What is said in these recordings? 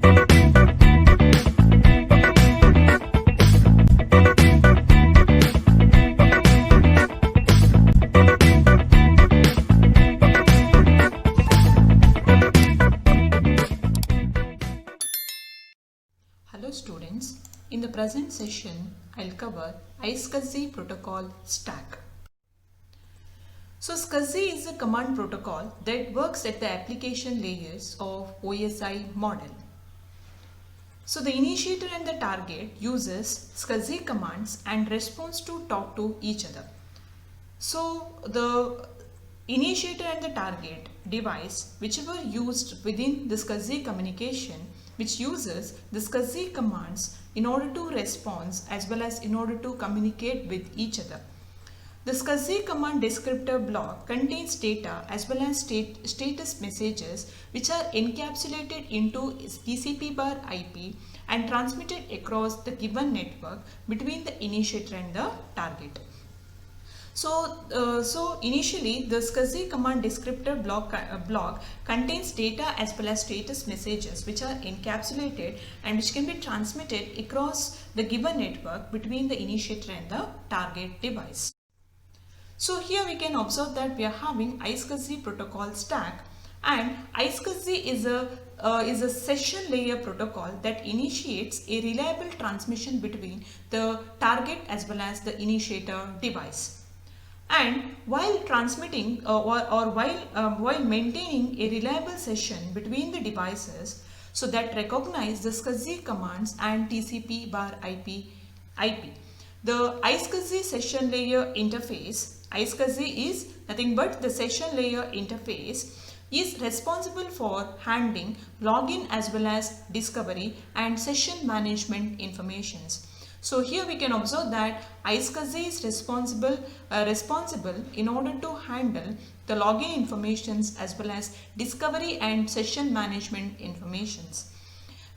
Hello students, in the present session I'll cover iSCSI protocol stack. So SCSI is a command protocol that works at the application layers of OSI model. So the initiator and the target uses SCSI commands and response to talk to each other. So the initiator and the target device, whichever used within the SCSI communication, which uses the SCSI commands in order to respond as well as in order to communicate with each other. The SCSI command descriptor block contains data as well as status messages which are encapsulated into TCP bar IP and transmitted across the given network between the initiator and the target. So initially the SCSI command descriptor block contains data as well as status messages which are encapsulated and which can be transmitted across the given network between the initiator and the target device. So here we can observe that we are having iSCSI protocol stack, and iSCSI is a session layer protocol that initiates a reliable transmission between the target as well as the initiator device. And while transmitting while maintaining a reliable session between the devices, so that recognize the SCSI commands and TCP bar IP. The iSCSI session layer interface, iSCSI is nothing but the session layer interface, is responsible for handling login as well as discovery and session management informations. So here we can observe that iSCSI is responsible in order to handle the login informations as well as discovery and session management informations.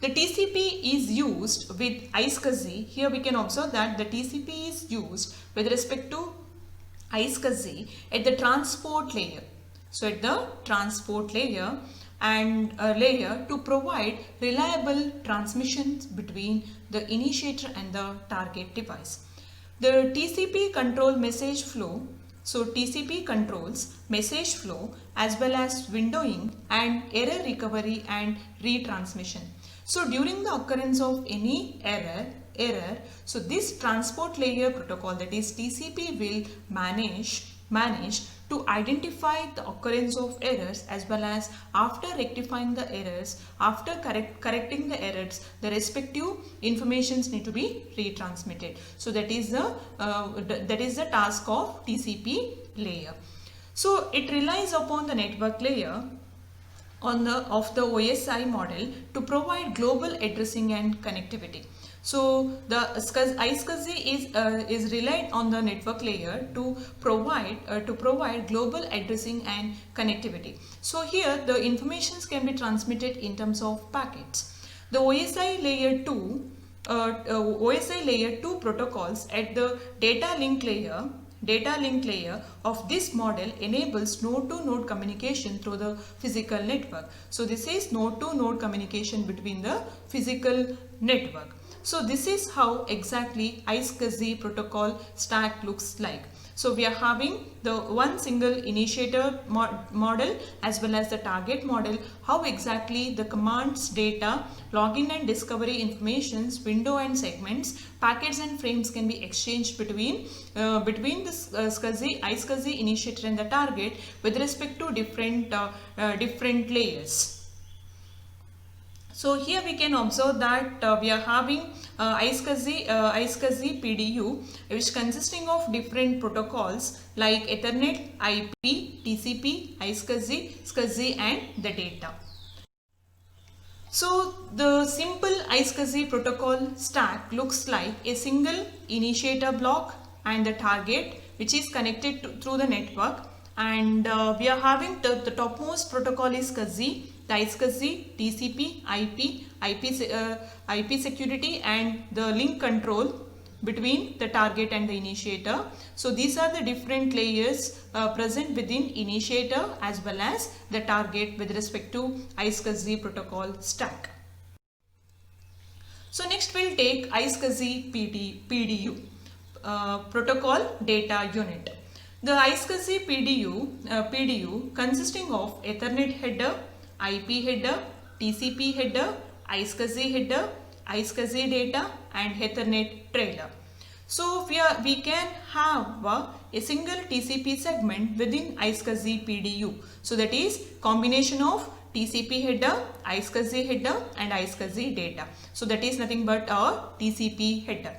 The TCP is used with iSCSI. Here we can observe that the TCP is used with respect to iSCSI at the transport layer. So at the transport layer and layer to provide reliable transmissions between the initiator and the target device. The TCP control message flow. So TCP controls message flow as well as windowing and error recovery and retransmission. So during the occurrence of any error, so this transport layer protocol, that is TCP, will manage to identify the occurrence of errors as well as after rectifying the errors, after correcting the errors, the respective informations need to be retransmitted. So that is the task of TCP layer. So it relies upon the network layer of the OSI model to provide global addressing and connectivity. So the iSCSI is relied on the network layer to provide global addressing and connectivity. So here the informations can be transmitted in terms of packets. The OSI layer 2 protocols at the data link layer of this model enables node-to-node communication through the physical network. So this is node-to-node communication between the physical network. So this is how exactly iSCSI protocol stack looks like. So we are having the one single initiator model as well as the target model, how exactly the commands, data, login and discovery informations, window and segments, packets and frames can be exchanged between the iSCSI initiator and the target with respect to different layers. So here we can observe that we are having iSCSI PDU, which consisting of different protocols like Ethernet, IP, TCP, iSCSI, SCSI and the data. So the simple iSCSI protocol stack looks like a single initiator block and the target which is connected through the network, and we are having the topmost protocol is SCSI, the iSCSI, TCP, IP security and the link control between the target and the initiator. So these are the different layers present within initiator as well as the target with respect to iSCSI protocol stack. So next we'll take iSCSI PDU, Protocol Data Unit. The iSCSI PDU consisting of Ethernet header, IP header, TCP header, iSCSI header, iSCSI data and Ethernet trailer. So we can have a single TCP segment within iSCSI PDU. So that is combination of TCP header, iSCSI header and iSCSI data. So that is nothing but our TCP header,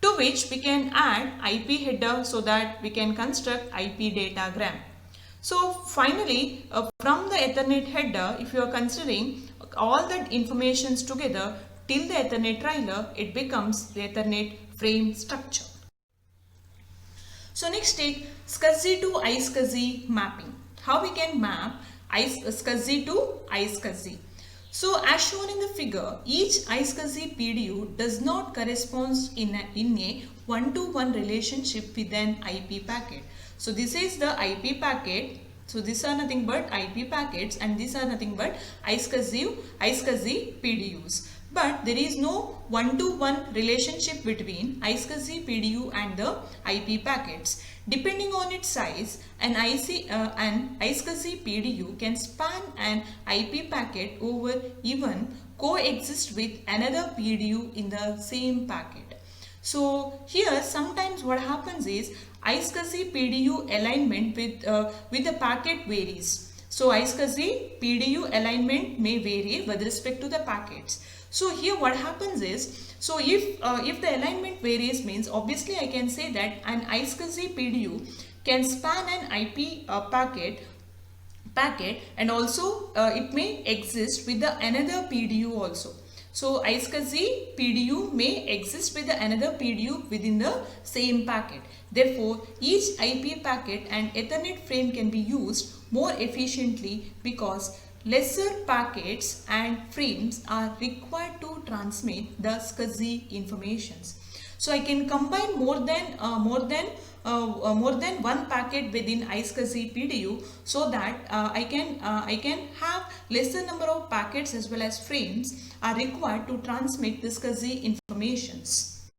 to which we can add IP header so that we can construct IP datagram. So finally, from the Ethernet header, if you are considering all the informations together till the Ethernet trailer, it becomes the Ethernet frame structure. So next take SCSI to iSCSI mapping. How we can map SCSI to iSCSI. So as shown in the figure, each iSCSI PDU does not correspond in a one-to-one relationship with an IP packet. So this is the IP packet. So these are nothing but IP packets and these are nothing but iSCSI PDUs. But there is no one-to-one relationship between iSCSI PDU and the IP packets. Depending on its size, an iSCSI PDU can span an IP packet over even coexist with another PDU in the same packet. So here sometimes what happens is iSCSI PDU alignment with the packet varies. So iSCSI PDU alignment may vary with respect to the packets. So here what happens is, so if the alignment varies means obviously I can say that an iSCSI PDU can span an IP packet and also it may exist with the another PDU also. So iSCSI PDU may exist with the another PDU within the same packet. Therefore, each IP packet and Ethernet frame can be used more efficiently because lesser packets and frames are required to transmit the SCSI informations. So I can combine more than one packet within iSCSI PDU so that I can have lesser number of packets as well as frames are required to transmit the SCSI informations.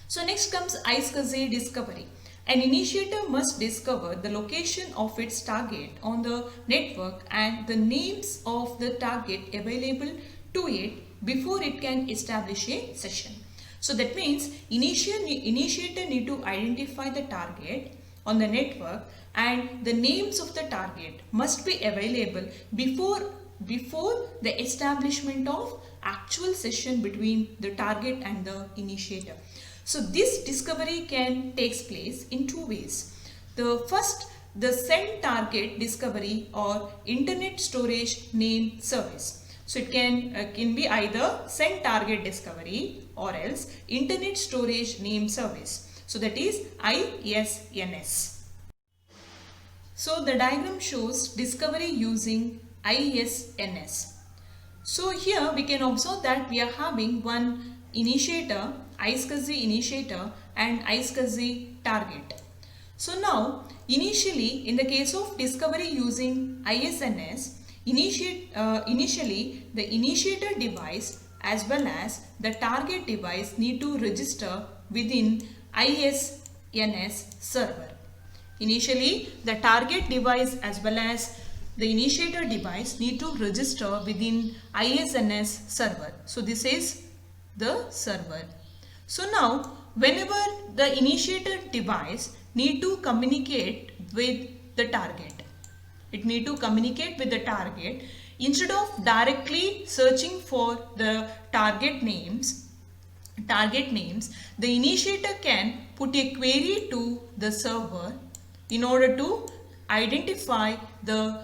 So next comes iSCSI discovery. An initiator must discover the location of its target on the network and the names of the target available to it before it can establish a session. So that means initiator need to identify the target on the network and the names of the target must be available before the establishment of actual session between the target and the initiator. So this discovery can takes place in two ways. The first, the send target discovery or internet storage name service. So it can be either send target discovery or else internet storage name service. So that is ISNS. So the diagram shows discovery using ISNS. So here we can observe that we are having one initiator, iSCSI initiator and iSCSI target. So now initially in the case of discovery using ISNS, initially the initiator device as well as the target device need to register within ISNS server. Initially the target device as well as the initiator device need to register within ISNS server. So this is the server. So now whenever the initiator device need to communicate with the target, it need to communicate with the target, instead of directly searching for the target names, the initiator can put a query to the server in order to identify the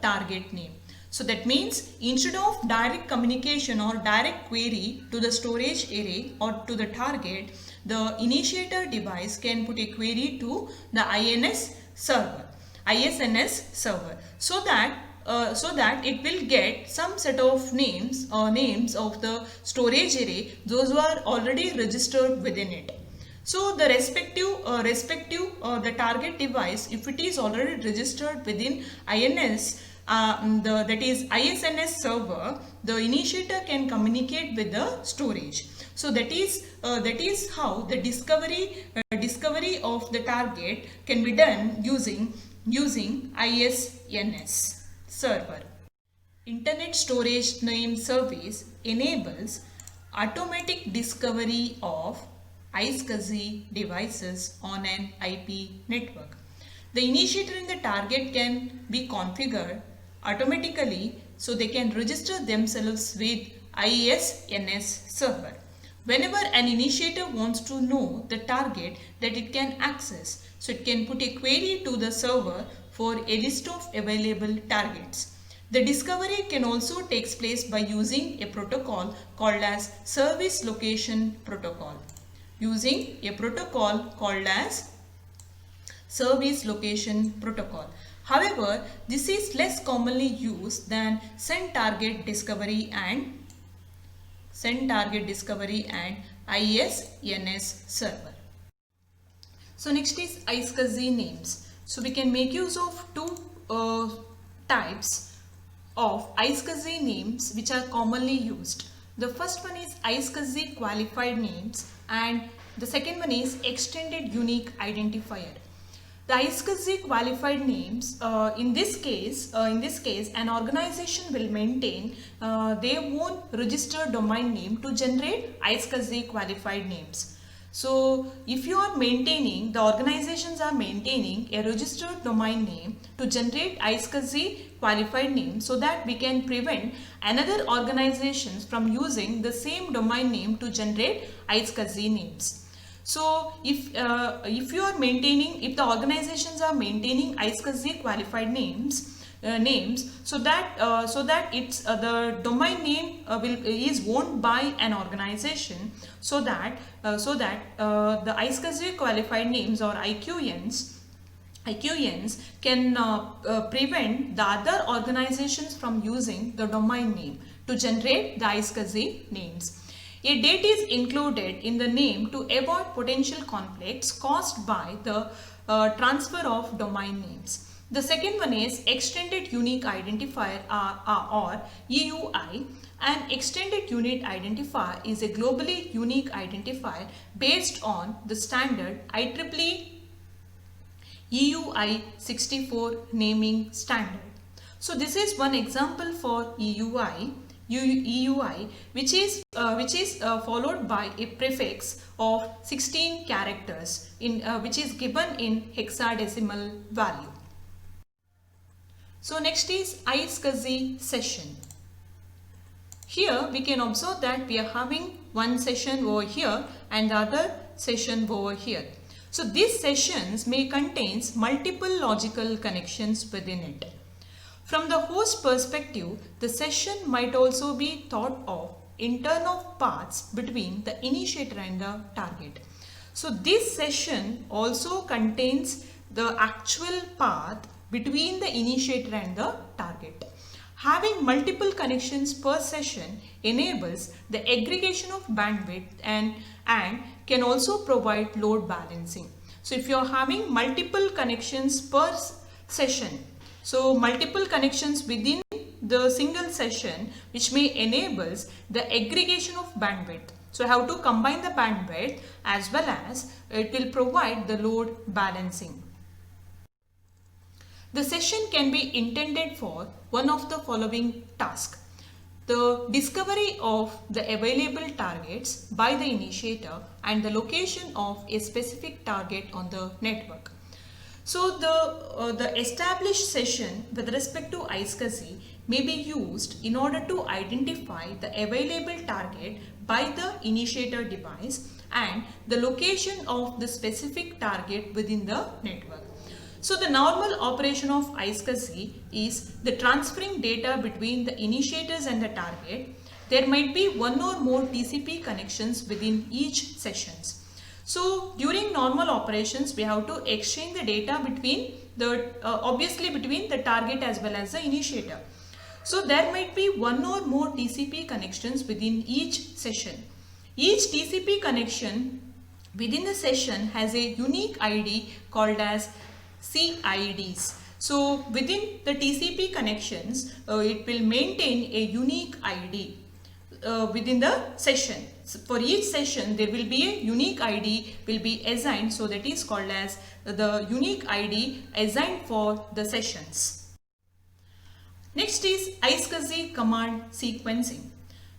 target name. So that means instead of direct communication or direct query to the storage array or to the target, the initiator device can put a query to the ISNS server, so that it will get some set of names of the storage array, those who are already registered within it. So the the target device, if it is already registered within ISNS that is ISNS server, the initiator can communicate with the storage. So that is how the discovery of the target can be done using ISNS server. Internet Storage Name Service enables automatic discovery of iSCSI devices on an IP network. The initiator and the target can be configured automatically so they can register themselves with ISNS server. Whenever an initiator wants to know the target that it can access, so it can put a query to the server for a list of available targets. The discovery can also take place by using a protocol called as Service Location Protocol. Using a protocol called as Service Location Protocol. However, this is less commonly used than Send Target Discovery and ISNS server. So next is iSCSI names. So we can make use of two types of iSCSI names which are commonly used. The first one is iSCSI qualified names and the second one is extended unique identifier. The iSCSI qualified names, in this case, an organization will maintain their own registered domain name to generate iSCSI qualified names. So, if you are maintaining, the organizations are maintaining a registered domain name to generate iSCSI qualified name so that we can prevent another organizations from using the same domain name to generate iSCSI names. So if the organizations are maintaining iSCSI qualified names, so that it's the domain name is owned by an organization, so that the iSCSI qualified names or IQNs can prevent the other organizations from using the domain name to generate the iSCSI names. A date is included in the name to avoid potential conflicts caused by the transfer of domain names. The second one is Extended Unique Identifier or EUI. An Extended Unit Identifier is a globally unique identifier based on the standard IEEE EUI 64 naming standard. So this is one example for EUI, which is followed by a prefix of 16 characters which is given in hexadecimal value. So next is iSCSI session. Here we can observe that we are having one session over here and the other session over here. So these sessions may contain multiple logical connections within it. From the host perspective, the session might also be thought of in terms of paths between the initiator and the target. So this session also contains the actual path between the initiator and the target. Having multiple connections per session enables the aggregation of bandwidth and can also provide load balancing. So if you are having multiple connections per session, so multiple connections within the single session which may enables the aggregation of bandwidth. So how to combine the bandwidth as well as it will provide the load balancing. The session can be intended for one of the following tasks. The discovery of the available targets by the initiator and the location of a specific target on the network. So the established session with respect to iSCSI may be used in order to identify the available target by the initiator device and the location of the specific target within the network. So the normal operation of iSCSI is the transferring data between the initiators and the target. There might be one or more TCP connections within each sessions. So during normal operations, we have to exchange the data between the obviously between the target as well as the initiator. So there might be one or more TCP connections within each session. Each TCP connection within the session has a unique ID called as CIDs. So within the TCP connections, it will maintain a unique ID within the session. So for each session there will be a unique ID will be assigned, so that is called as the unique ID assigned for the sessions. Next is iSCSI command sequencing.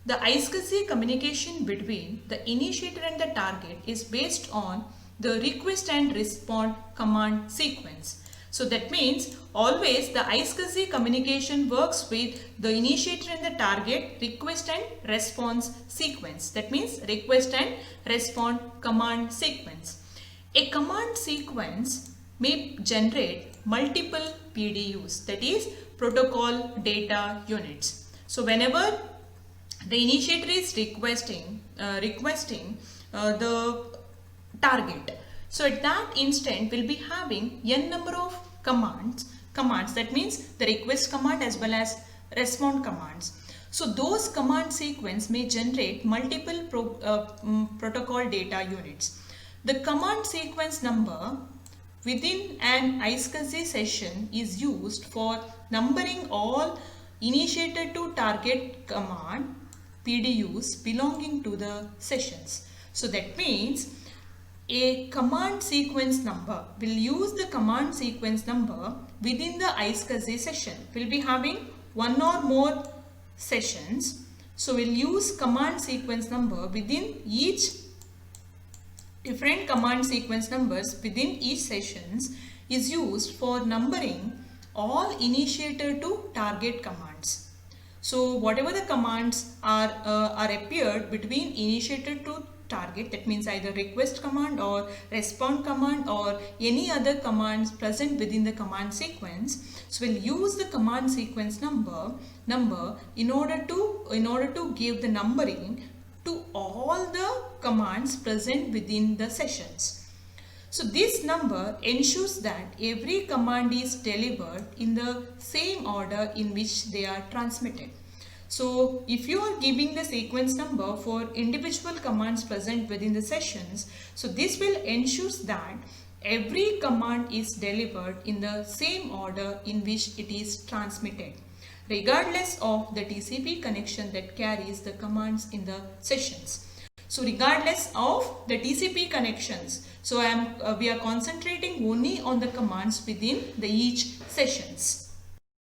The iSCSI communication between the initiator and the target is based on the request and respond command sequence. So that means always the iSCSI communication works with the initiator and the target request and response sequence. That means request and respond command sequence. A command sequence may generate multiple PDUs, that is protocol data units. So whenever the initiator is requesting the target, so at that instant we'll be having n number of commands, that means the request command as well as respond commands. So those command sequence may generate multiple protocol data units. The command sequence number within an iSCSI session is used for numbering all initiator to target command PDUs belonging to the sessions. So that means a command sequence number will use the command sequence number within the iSCSI session. We'll be having one or more sessions. So we'll use command sequence number within each different command sequence numbers within each sessions is used for numbering all initiator to target commands. So whatever the commands are appeared between initiator to target, that means either request command or respond command or any other commands present within the command sequence. So we'll use the command sequence number in order to give the numbering to all the commands present within the sessions. So this number ensures that every command is delivered in the same order in which they are transmitted. So if you are giving the sequence number for individual commands present within the sessions, so this will ensure that every command is delivered in the same order in which it is transmitted, regardless of the TCP connection that carries the commands in the sessions. So regardless of the TCP connections, so we are concentrating only on the commands within the each sessions.